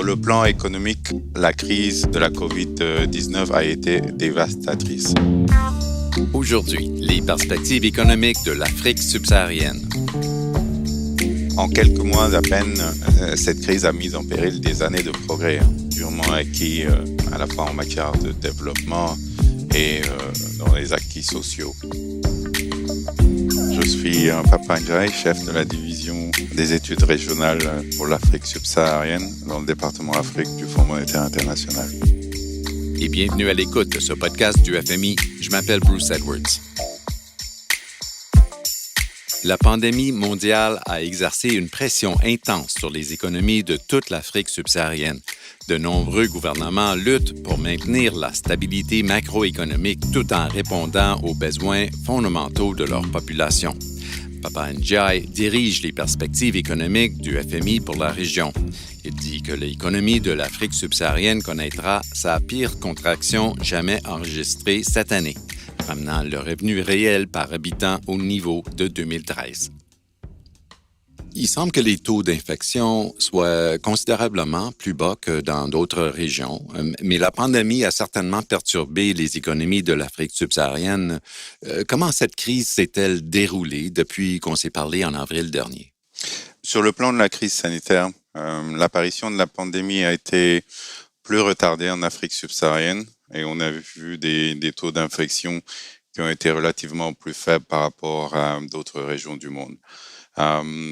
le plan économique, la crise de la COVID-19 a été dévastatrice. Aujourd'hui, les perspectives économiques de l'Afrique subsaharienne. En quelques mois à peine, cette crise a mis en péril des années de progrès, durement acquis à la fois en matière de développement et dans les acquis sociaux. Je suis Papa Ngaye, chef de la division des études régionales pour l'Afrique subsaharienne dans le département Afrique du Fonds monétaire international. Et bienvenue à l'écoute de ce podcast du FMI. Je m'appelle Bruce Edwards. La pandémie mondiale a exercé une pression intense sur les économies de toute l'Afrique subsaharienne. De nombreux gouvernements luttent pour maintenir la stabilité macroéconomique tout en répondant aux besoins fondamentaux de leur population. Papa Ngaye dirige les perspectives économiques du FMI pour la région. Il dit que l'économie de l'Afrique subsaharienne connaîtra sa pire contraction jamais enregistrée cette année, ramenant le revenu réel par habitant au niveau de 2013. Il semble que les taux d'infection soient considérablement plus bas que dans d'autres régions, mais la pandémie a certainement perturbé les économies de l'Afrique subsaharienne. Comment cette crise s'est-elle déroulée depuis qu'on s'est parlé en avril dernier? Sur le plan de la crise sanitaire, l'apparition de la pandémie a été plus retardée en Afrique subsaharienne et on a vu des taux d'infection qui ont été relativement plus faibles par rapport à d'autres régions du monde.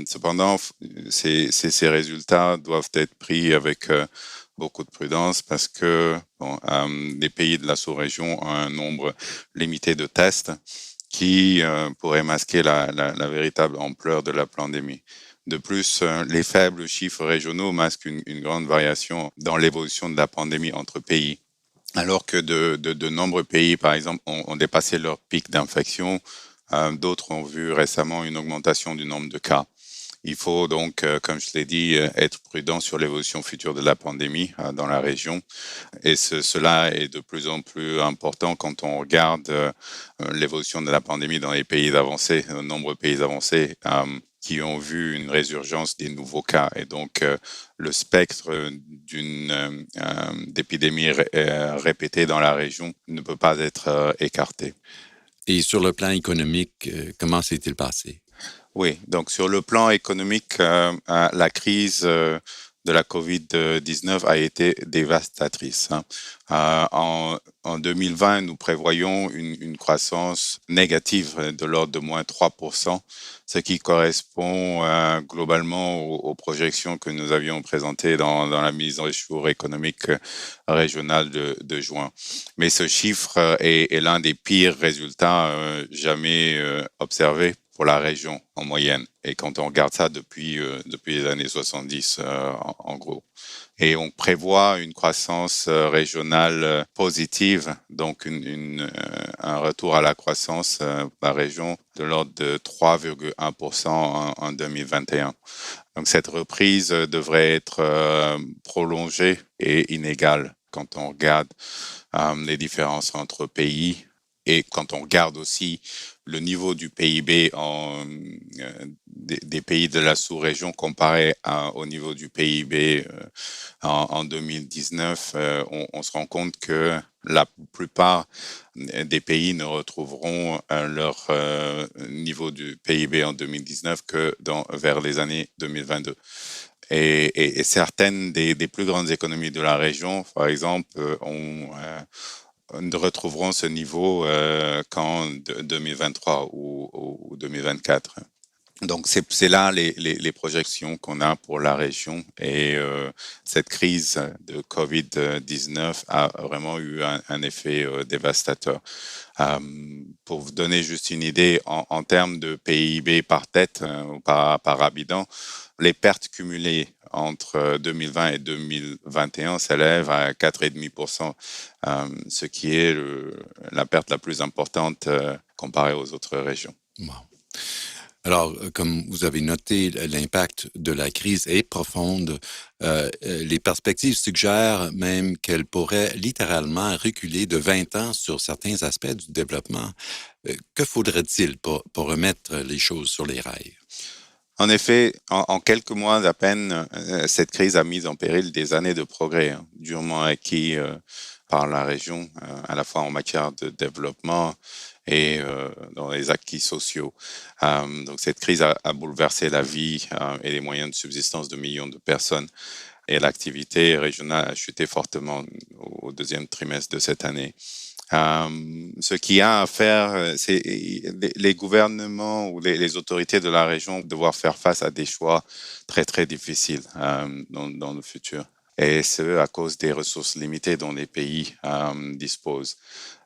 Cependant, ces résultats doivent être pris avec beaucoup de prudence parce que les pays de la sous-région ont un nombre limité de tests qui pourraient masquer la véritable ampleur de la pandémie. De plus, les faibles chiffres régionaux masquent une grande variation dans l'évolution de la pandémie entre pays. Alors que de nombreux pays, par exemple, ont dépassé leur pic d'infection, d'autres ont vu récemment une augmentation du nombre de cas. Il faut donc, comme je l'ai dit, être prudent sur l'évolution future de la pandémie dans la région. Et cela est de plus en plus important quand on regarde l'évolution de la pandémie dans les pays avancés, de nombreux pays avancés qui ont vu une résurgence des nouveaux cas. Et donc, le spectre d'une d'épidémie répétée dans la région ne peut pas être écarté. Et sur le plan économique, comment s'est-il passé? Oui, donc sur le plan économique, la crise de la COVID-19 a été dévastatrice. En 2020, nous prévoyons une croissance négative de l'ordre de moins 3%, ce qui correspond globalement aux projections que nous avions présentées dans la mise en jour économique régionale de juin. Mais ce chiffre est l'un des pires résultats jamais observés pour la région en moyenne. Et quand on regarde ça depuis les années 70, en gros. Et on prévoit une croissance régionale positive, donc un retour à la croissance de la région de l'ordre de 3,1% en 2021. Donc cette reprise devrait être prolongée et inégale quand on regarde les différences entre pays et quand on regarde aussi le niveau du PIB des pays de la sous-région comparé au niveau du PIB en 2019, on se rend compte que la plupart des pays ne retrouveront leur niveau du PIB en 2019 que vers les années 2022. Et certaines des plus grandes économies de la région, par exemple, ne retrouveront ce niveau qu'en 2023 ou 2024. Donc c'est là les projections qu'on a pour la région et cette crise de COVID-19 a vraiment eu un effet dévastateur. Pour vous donner juste une idée, en termes de PIB par tête ou par habitant, les pertes cumulées entre 2020 et 2021 s'élèvent à 4,5%, ce qui est la perte la plus importante comparée aux autres régions. Wow. Alors, comme vous avez noté, l'impact de la crise est profonde. Les perspectives suggèrent même qu'elle pourrait littéralement reculer de 20 ans sur certains aspects du développement. Que faudrait-il pour remettre les choses sur les rails? En effet, en quelques mois à peine, cette crise a mis en péril des années de progrès durement acquis par la région, à la fois en matière de développement et dans les acquis sociaux. Donc cette crise a bouleversé la vie et les moyens de subsistance de millions de personnes et l'activité régionale a chuté fortement au deuxième trimestre de cette année. Ce qu'il y a à faire, c'est les gouvernements ou les autorités de la région devoir faire face à des choix très très difficiles dans le futur. Et ce, à cause des ressources limitées dont les pays disposent.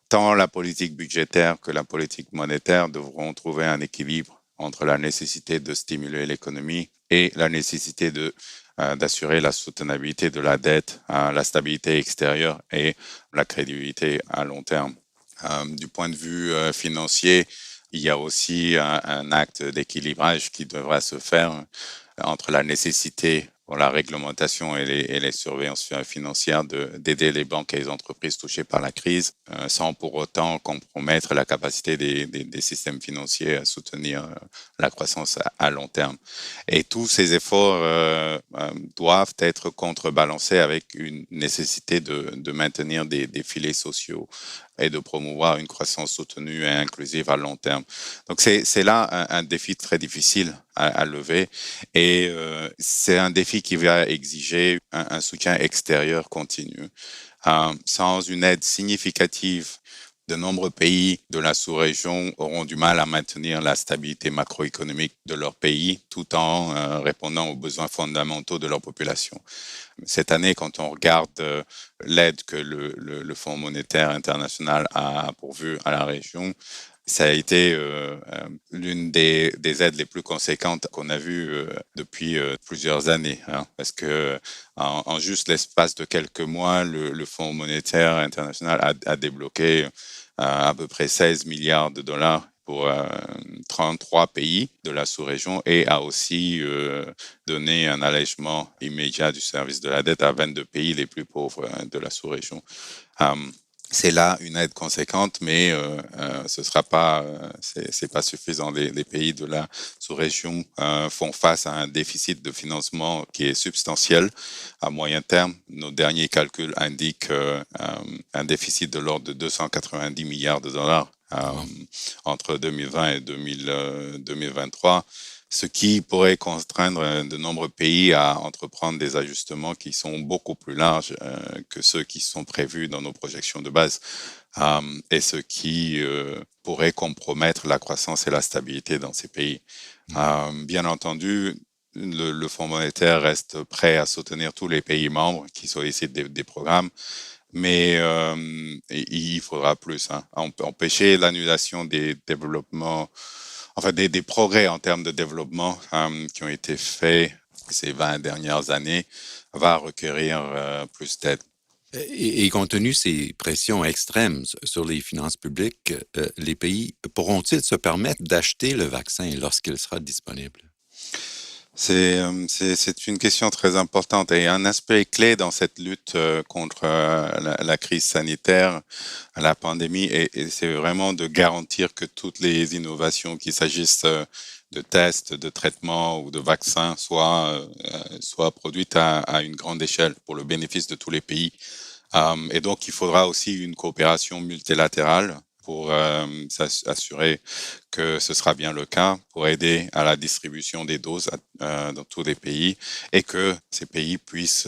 Tant la politique budgétaire que la politique monétaire devront trouver un équilibre entre la nécessité de stimuler l'économie et la nécessité d'assurer la soutenabilité de la dette, la stabilité extérieure et la crédibilité à long terme. Du point de vue financier, il y a aussi un acte d'équilibrage qui devra se faire entre la nécessité pour la réglementation et les surveillances financières d'aider les banques et les entreprises touchées par la crise sans pour autant compromettre la capacité des systèmes financiers à soutenir la croissance à long terme. Et tous ces efforts doivent être contrebalancés avec une nécessité de maintenir des filets sociaux et de promouvoir une croissance soutenue et inclusive à long terme. Donc c'est là un défi très difficile à lever et c'est un défi qui va exiger un soutien extérieur continu. Sans une aide significative, de nombreux pays de la sous-région auront du mal à maintenir la stabilité macroéconomique de leur pays tout en répondant aux besoins fondamentaux de leur population. Cette année, quand on regarde l'aide que le Fonds monétaire international a pourvu à la région, ça a été l'une des aides les plus conséquentes qu'on a vues depuis plusieurs années, parce que en juste l'espace de quelques mois, le Fonds monétaire international a débloqué à peu près 16 milliards de dollars pour 33 pays de la sous-région et a aussi donné un allègement immédiat du service de la dette à 22 pays les plus pauvres de la sous-région. C'est là une aide conséquente, mais ce sera pas, c'est pas suffisant. Les pays de la sous-région font face à un déficit de financement qui est substantiel à moyen terme. Nos derniers calculs indiquent un déficit de l'ordre de 290 milliards de dollars entre 2020 et 2023. Ce qui pourrait contraindre de nombreux pays à entreprendre des ajustements qui sont beaucoup plus larges que ceux qui sont prévus dans nos projections de base et ce qui pourrait compromettre la croissance et la stabilité dans ces pays. Bien entendu, le Fonds monétaire reste prêt à soutenir tous les pays membres qui sollicitent des programmes, mais il faudra plus. Empêcher l'annulation des développements des progrès en termes de développement qui ont été faits ces 20 dernières années va requérir plus d'aide. Et compte tenu de ces pressions extrêmes sur les finances publiques, les pays pourront-ils se permettre d'acheter le vaccin lorsqu'il sera disponible? C'est une question très importante et un aspect clé dans cette lutte contre la crise sanitaire, la pandémie, et c'est vraiment de garantir que toutes les innovations, qu'il s'agisse de tests, de traitements ou de vaccins, soient produites à une grande échelle pour le bénéfice de tous les pays. Et donc, il faudra aussi une coopération multilatérale pour s'assurer que ce sera bien le cas, pour aider à la distribution des doses dans tous les pays et que ces pays puissent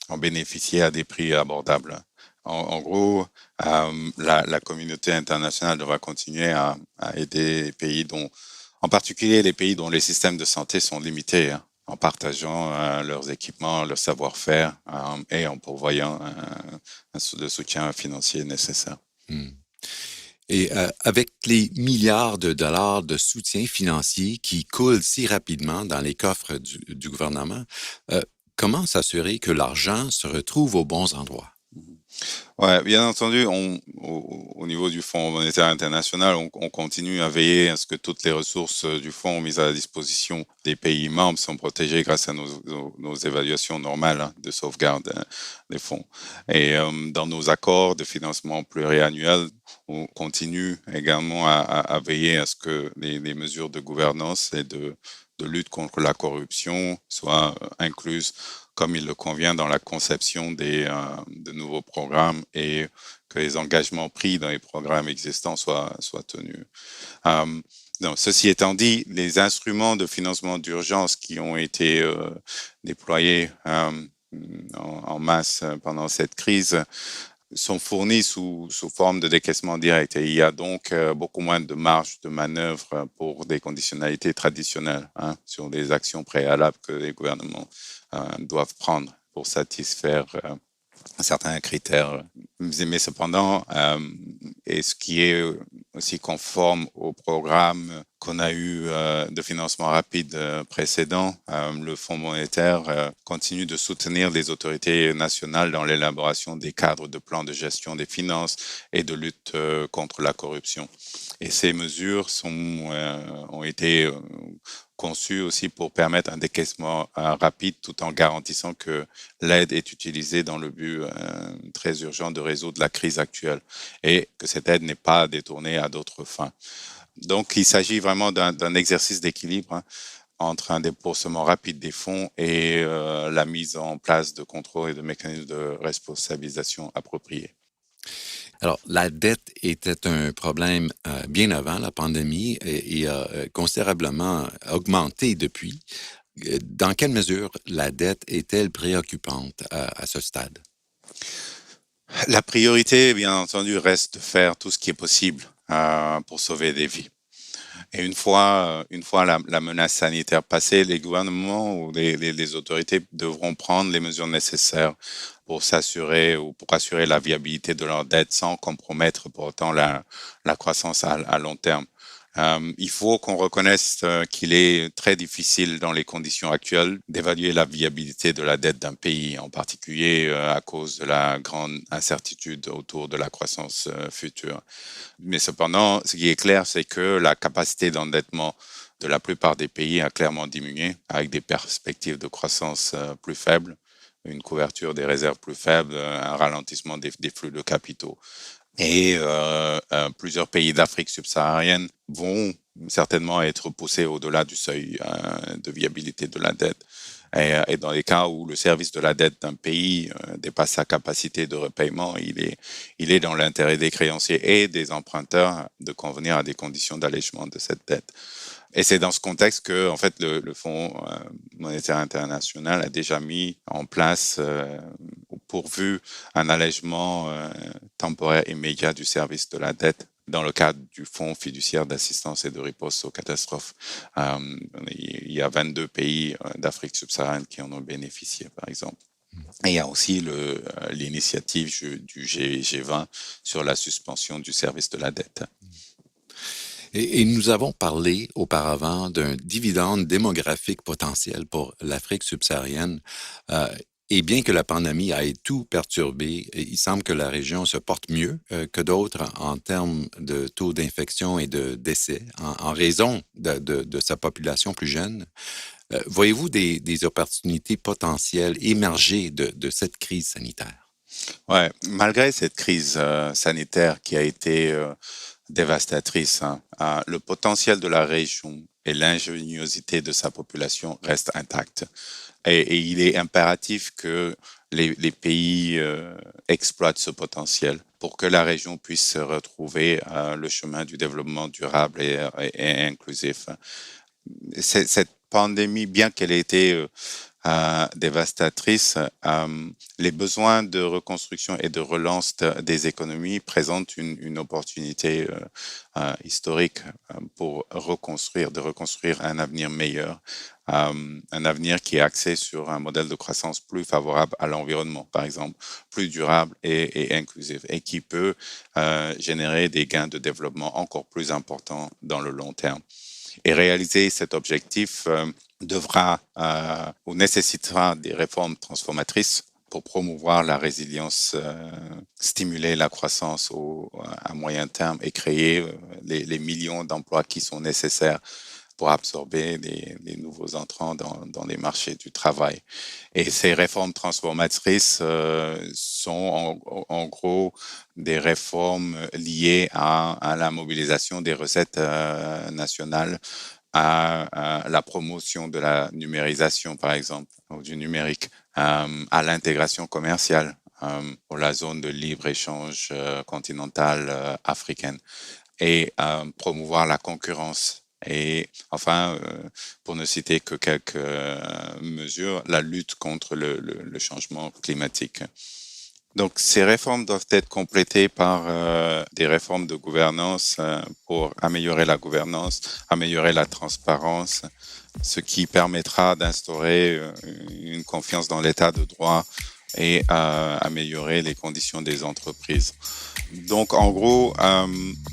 en bénéficier à des prix abordables. En gros, la communauté internationale devra continuer à aider les pays en particulier les pays dont les systèmes de santé sont limités, en partageant leurs équipements, leur savoir-faire et en pourvoyant le soutien financier nécessaire. Et avec les milliards de dollars de soutien financier qui coulent si rapidement dans les coffres du gouvernement, comment s'assurer que l'argent se retrouve aux bons endroits? Ouais, bien entendu, au niveau du Fonds monétaire international, on continue à veiller à ce que toutes les ressources du fonds mises à la disposition des pays membres sont protégées grâce à nos évaluations normales de sauvegarde des fonds. Et dans nos accords de financement pluriannuels, on continue également à veiller à ce que les mesures de gouvernance et de de lutte contre la corruption soient incluses comme il le convient dans la conception de nouveaux programmes et que les engagements pris dans les programmes existants soient tenus. Donc, ceci étant dit, les instruments de financement d'urgence qui ont été déployés en masse pendant cette crise sont fournis sous forme de décaissement direct. Et il y a donc beaucoup moins de marge de manœuvre pour des conditionnalités traditionnelles sur des actions préalables que les gouvernements doivent prendre pour satisfaire certains critères. Mais cependant, et ce qui est aussi conforme au programme qu'on a eu de financement rapide précédent, le Fonds monétaire continue de soutenir les autorités nationales dans l'élaboration des cadres de plans de gestion des finances et de lutte contre la corruption. Et ces mesures ont été conçues aussi pour permettre un décaissement rapide tout en garantissant que l'aide est utilisée dans le but très urgent de résoudre la crise actuelle et que cette aide n'est pas détournée à d'autres fins. Donc, il s'agit vraiment d'un exercice d'équilibre entre un déboursement rapide des fonds et la mise en place de contrôles et de mécanismes de responsabilisation appropriés. Alors, la dette était un problème bien avant la pandémie et a considérablement augmenté depuis. Dans quelle mesure la dette est-elle préoccupante à ce stade? La priorité, bien entendu, reste de faire tout ce qui est possible pour sauver des vies. Et une fois la menace sanitaire passée, les gouvernements ou les autorités devront prendre les mesures nécessaires pour s'assurer ou pour assurer la viabilité de leur dette sans compromettre pour autant la croissance à long terme. Il faut qu'on reconnaisse qu'il est très difficile dans les conditions actuelles d'évaluer la viabilité de la dette d'un pays, en particulier à cause de la grande incertitude autour de la croissance future. Mais cependant, ce qui est clair, c'est que la capacité d'endettement de la plupart des pays a clairement diminué, avec des perspectives de croissance plus faibles, une couverture des réserves plus faible, un ralentissement des flux de capitaux. Et plusieurs pays d'Afrique subsaharienne vont certainement être poussés au-delà du seuil de viabilité de la dette. Et dans les cas où le service de la dette d'un pays dépasse sa capacité de repaiement, il est dans l'intérêt des créanciers et des emprunteurs de convenir à des conditions d'allègement de cette dette. Et c'est dans ce contexte que, en fait, le Fonds monétaire international a déjà mis en place, pourvu un allègement temporaire immédiat du service de la dette dans le cadre du Fonds fiduciaire d'assistance et de riposte aux catastrophes. Il y a 22 pays d'Afrique subsaharienne qui en ont bénéficié, par exemple. Et il y a aussi l'initiative du G20 sur la suspension du service de la dette. Et nous avons parlé auparavant d'un dividende démographique potentiel pour l'Afrique subsaharienne. Et bien que la pandémie ait tout perturbé, il semble que la région se porte mieux que d'autres en termes de taux d'infection et de décès en raison de sa population plus jeune. Voyez-vous des opportunités potentielles émerger de cette crise sanitaire? Ouais, malgré cette crise sanitaire qui a été dévastatrice, le potentiel de la région et l'ingéniosité de sa population restent intacts. Et il est impératif que les pays exploitent ce potentiel pour que la région puisse retrouver le chemin du développement durable et inclusif. Cette pandémie, bien qu'elle ait été dévastatrice, les besoins de reconstruction et de relance des économies présentent une opportunité historique pour reconstruire un avenir meilleur, un avenir qui est axé sur un modèle de croissance plus favorable à l'environnement, par exemple, plus durable et inclusif, et qui peut générer des gains de développement encore plus importants dans le long terme. Et réaliser cet objectif devra ou nécessitera des réformes transformatrices pour promouvoir la résilience, stimuler la croissance à moyen terme et créer les millions d'emplois qui sont nécessaires pour absorber les nouveaux entrants dans les marchés du travail. Et ces réformes transformatrices sont en gros des réformes liées à la mobilisation des recettes nationales à la promotion de la numérisation, par exemple, ou du numérique, à l'intégration commerciale pour la zone de libre-échange continentale africaine et promouvoir la concurrence. Et enfin, pour ne citer que quelques mesures, la lutte contre le changement climatique. Donc, ces réformes doivent être complétées par des réformes de gouvernance pour améliorer la gouvernance, améliorer la transparence, ce qui permettra d'instaurer une confiance dans l'état de droit et améliorer les conditions des entreprises. Donc, en gros,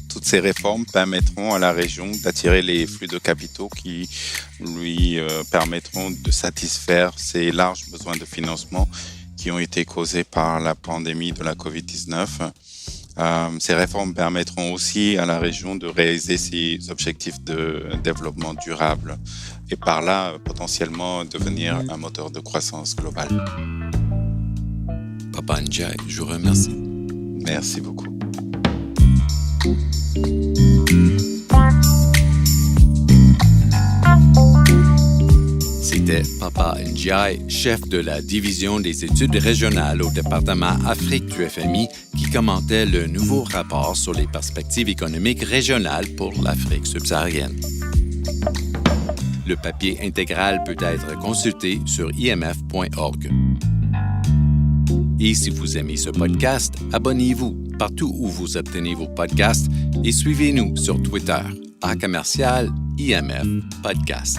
toutes ces réformes permettront à la région d'attirer les flux de capitaux qui lui permettront de satisfaire ses larges besoins de financement qui ont été causés par la pandémie de la COVID-19. Ces réformes permettront aussi à la région de réaliser ses objectifs de développement durable et par là, potentiellement, devenir un moteur de croissance globale. Papa Ndiaye, je vous remercie. Merci beaucoup. C'était Papa Ndiaye, chef de la division des études régionales au département Afrique du FMI, qui commentait le nouveau rapport sur les perspectives économiques régionales pour l'Afrique subsaharienne. Le papier intégral peut être consulté sur imf.org. Et si vous aimez ce podcast, abonnez-vous partout où vous obtenez vos podcasts et suivez-nous sur Twitter @IMF Podcast.